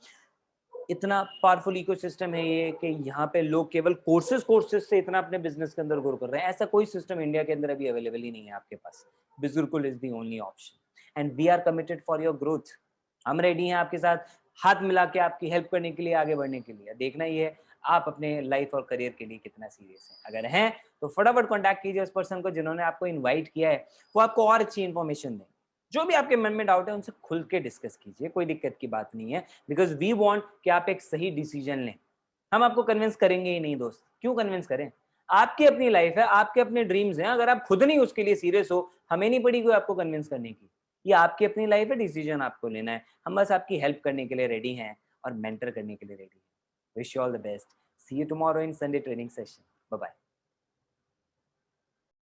इतना पावरफुल इकोसिस्टम है ये कि यहाँ पे लोग केवल कोर्सेज से इतना अपने बिजनेस के अंदर ग्रो कर रहे हैं। ऐसा कोई सिस्टम इंडिया के अंदर अभी अवेलेबल ही नहीं है आपके पास। Bizgurukul is the only option, and we are committed for your growth. हम रेडी हैं आपके साथ हाथ मिला के आपकी हेल्प करने के लिए, आगे बढ़ने के लिए। देखना ही है आप अपने लाइफ और करियर के लिए कितना सीरियस हैं। अगर हैं तो फटाफट कॉन्टैक्ट कीजिए उस पर्सन को जिन्होंने आपको इन्वाइट किया है, वो आपको और अच्छी इन्फॉर्मेशन दें। जो भी आपके मन में डाउट है उनसे खुल के डिस्कस कीजिए, कोई दिक्कत की बात नहीं है, बिकॉज वी वांट कि आप एक सही डिसीजन लें। हम आपको कन्विंस करेंगे ही नहीं दोस्त, क्यों कन्विंस करें? आपकी अपनी लाइफ है, आपके अपने ड्रीम्स हैं, अगर आप खुद नहीं उसके लिए सीरियस हो, हमें नहीं पड़ी कोई आपको कन्विंस करने की। ये आपकी अपनी लाइफ है, डिसीजन आपको लेना है। हम बस आपकी हेल्प करने के लिए रेडी हैं और मेंटर करने के लिए रेडी हैं। Wish you all the best. See you tomorrow in Sunday training session. Bye bye.